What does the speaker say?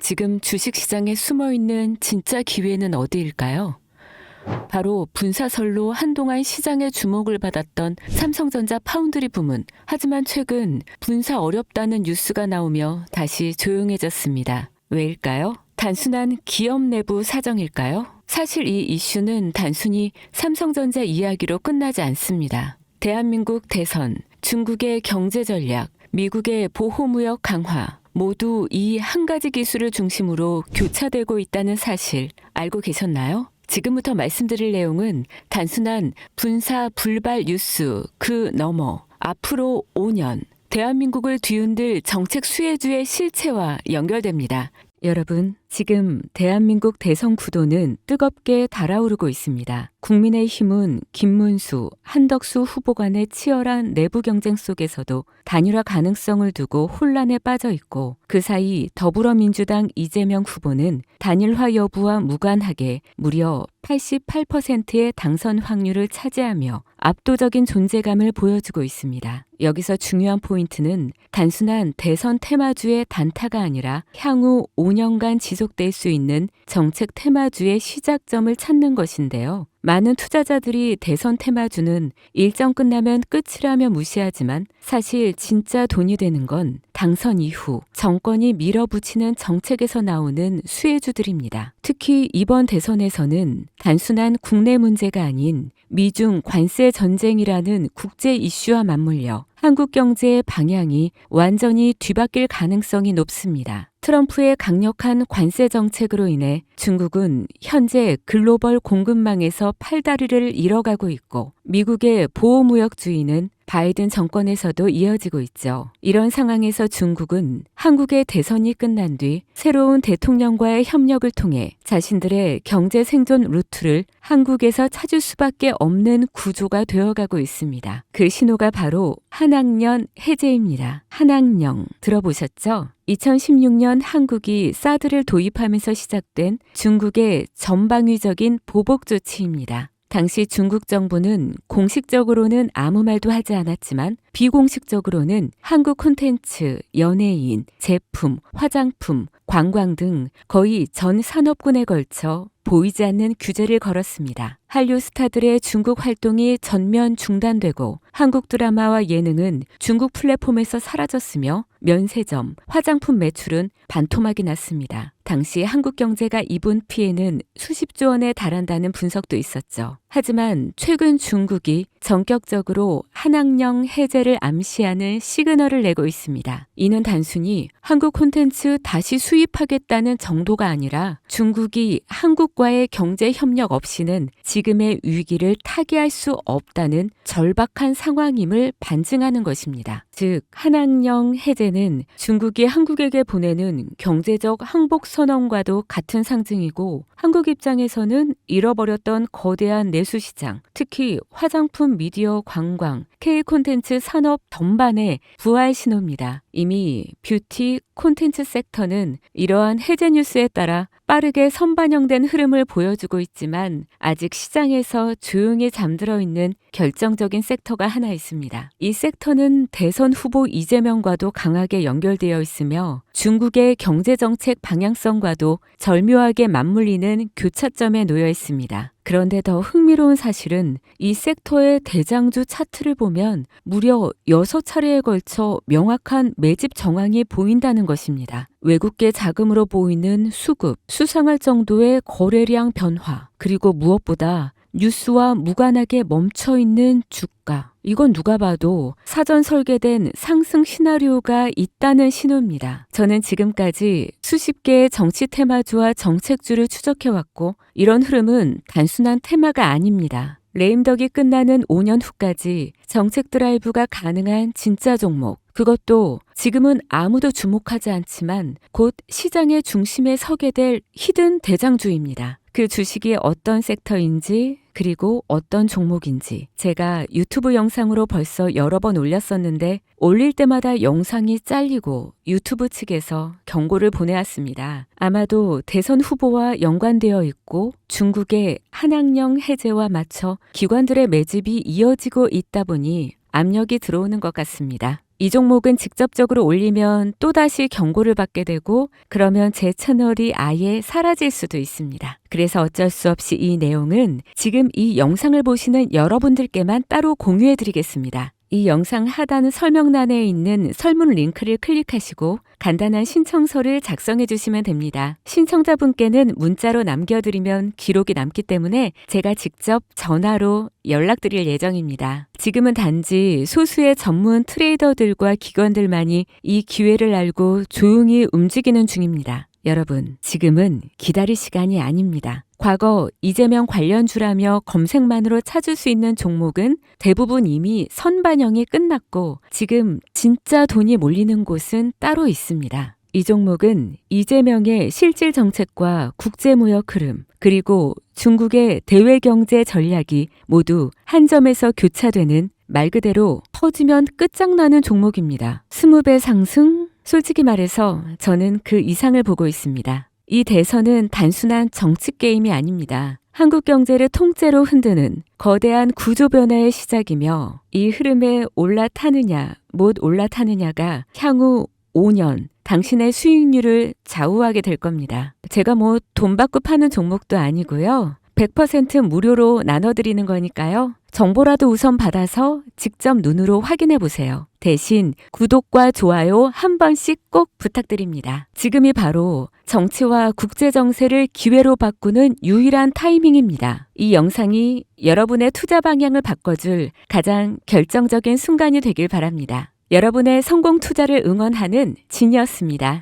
지금 주식시장에 숨어있는 진짜 기회는 어디일까요? 바로 분사설로 한동안 시장의 주목을 받았던 삼성전자 파운드리 부문. 하지만 최근 분사 어렵다는 뉴스가 나오며 다시 조용해졌습니다. 왜일까요? 단순한 기업 내부 사정일까요? 사실 이 이슈는 단순히 삼성전자 이야기로 끝나지 않습니다. 대한민국 대선, 중국의 경제 전략, 미국의 보호무역 강화, 모두 이 한 가지 기술을 중심으로 교차되고 있다는 사실 알고 계셨나요? 지금부터 말씀드릴 내용은 단순한 분사 불발 뉴스 그 너머 앞으로 5년 대한민국을 뒤흔들 정책 수혜주의 실체와 연결됩니다. 여러분, 지금 대한민국 대선 구도는 뜨겁게 달아오르고 있습니다. 국민의힘은 김문수, 한덕수 후보 간의 치열한 내부 경쟁 속에서도 단일화 가능성을 두고 혼란에 빠져 있고, 그 사이 더불어민주당 이재명 후보는 단일화 여부와 무관하게 무려 88%의 당선 확률을 차지하며 압도적인 존재감을 보여주고 있습니다. 여기서 중요한 포인트는 단순한 대선 테마주의 단타가 아니라 향후 5년간 지속될 수 있는 정책 테마주의 시작점을 찾는 것인데요. 많은 투자자들이 대선 테마주는 일정 끝나면 끝이라며 무시하지만 사실 진짜 돈이 되는 건 당선 이후 정권이 밀어붙이는 정책에서 나오는 수혜주들입니다. 특히 이번 대선에서는 단순한 국내 문제가 아닌 미중 관세 전쟁이라는 국제 이슈와 맞물려 한국 경제의 방향이 완전히 뒤바뀔 가능성이 높습니다. 트럼프의 강력한 관세 정책으로 인해 중국은 현재 글로벌 공급망에서 팔다리를 잃어가고 있고, 미국의 보호무역주의는 바이든 정권에서도 이어지고 있죠. 이런 상황에서 중국은 한국의 대선이 끝난 뒤 새로운 대통령과의 협력을 통해 자신들의 경제 생존 루트를 한국에서 찾을 수밖에 없는 구조가 되어가고 있습니다. 그 신호가 바로 한학령 해제입니다. 한학령 들어보셨죠? 2016년 한국이 사드를 도입하면서 시작된 중국의 전방위적인 보복 조치입니다. 당시 중국 정부는 공식적으로는 아무 말도 하지 않았지만 비공식적으로는 한국 콘텐츠, 연예인, 제품, 화장품, 관광 등 거의 전 산업군에 걸쳐 보이지 않는 규제를 걸었습니다. 한류 스타들의 중국 활동이 전면 중단되고 한국 드라마와 예능은 중국 플랫폼에서 사라졌으며 면세점, 화장품 매출은 반토막이 났습니다. 당시 한국 경제가 입은 피해는 수십조 원에 달한다는 분석도 있었죠. 하지만 최근 중국이 전격적으로 한학령 해제를 암시하는 시그널을 내고 있습니다. 이는 단순히 한국 콘텐츠 다시 수입하겠다는 정도가 아니라 중국이 한국과의 경제 협력 없이는 지금의 위기를 타개할 수 없다는 절박한 상황임을 반증하는 것입니다. 즉, 한학령 해제는 중국이 한국에게 보내는 경제적 항복 선언과도 같은 상징이고, 한국 입장에서는 잃어버렸던 거대한 내수시장, 특히 화장품, 미디어, 관광, K 콘텐츠 산업 전반의 부활 신호입니다. 이미 뷰티 콘텐츠 섹터는 이러한 해제 뉴스에 따라 빠르게 선반영된 흐름을 보여주고 있지만 아직 시장에서 조용히 잠들어 있는 결정적인 섹터가 하나 있습니다. 이 섹터는 대선 후보 이재명과도 강하게 연결되어 있으며 중국의 경제정책 방향성과도 절묘하게 맞물리는 교차점에 놓여 있습니다. 그런데 더 흥미로운 사실은 이 섹터의 대장주 차트를 보면 무려 6차례에 걸쳐 명확한 매집 정황이 보인다는 것입니다. 외국계 자금으로 보이는 수급, 수상할 정도의 거래량 변화, 그리고 무엇보다 뉴스와 무관하게 멈춰있는 주가. 이건 누가 봐도 사전 설계된 상승 시나리오가 있다는 신호입니다. 저는 지금까지 수십 개의 정치 테마주와 정책주를 추적해왔고, 이런 흐름은 단순한 테마가 아닙니다. 레임덕이 끝나는 5년 후까지 정책 드라이브가 가능한 진짜 종목, 그것도 지금은 아무도 주목하지 않지만 곧 시장의 중심에 서게 될 히든 대장주입니다. 그 주식이 어떤 섹터인지, 그리고 어떤 종목인지 제가 유튜브 영상으로 벌써 여러 번 올렸었는데 올릴 때마다 영상이 잘리고 유튜브 측에서 경고를 보내왔습니다. 아마도 대선 후보와 연관되어 있고 중국의 한학령 해제와 맞춰 기관들의 매집이 이어지고 있다 보니 압력이 들어오는 것 같습니다. 이 종목은 직접적으로 올리면 또다시 경고를 받게 되고 그러면 제 채널이 아예 사라질 수도 있습니다. 그래서 어쩔 수 없이 이 내용은 지금 이 영상을 보시는 여러분들께만 따로 공유해 드리겠습니다. 이 영상 하단 설명란에 있는 설문 링크를 클릭하시고 간단한 신청서를 작성해 주시면 됩니다. 신청자분께는 문자로 남겨드리면 기록이 남기 때문에 제가 직접 전화로 연락드릴 예정입니다. 지금은 단지 소수의 전문 트레이더들과 기관들만이 이 기회를 알고 조용히 움직이는 중입니다. 여러분, 지금은 기다릴 시간이 아닙니다. 과거 이재명 관련주라며 검색만으로 찾을 수 있는 종목은 대부분 이미 선반영이 끝났고 지금 진짜 돈이 몰리는 곳은 따로 있습니다. 이 종목은 이재명의 실질 정책과 국제무역 흐름 그리고 중국의 대외경제 전략이 모두 한 점에서 교차되는 말 그대로 터지면 끝장나는 종목입니다. 20배 상승? 솔직히 말해서 저는 그 이상을 보고 있습니다. 이 대선은 단순한 정치 게임이 아닙니다. 한국 경제를 통째로 흔드는 거대한 구조 변화의 시작이며 이 흐름에 올라타느냐 못 올라타느냐가 향후 5년 당신의 수익률을 좌우하게 될 겁니다. 제가 뭐 돈 받고 파는 종목도 아니고요. 100% 무료로 나눠드리는 거니까요. 정보라도 우선 받아서 직접 눈으로 확인해 보세요. 대신 구독과 좋아요 한 번씩 꼭 부탁드립니다. 지금이 바로 정치와 국제정세를 기회로 바꾸는 유일한 타이밍입니다. 이 영상이 여러분의 투자 방향을 바꿔줄 가장 결정적인 순간이 되길 바랍니다. 여러분의 성공 투자를 응원하는 진이었습니다.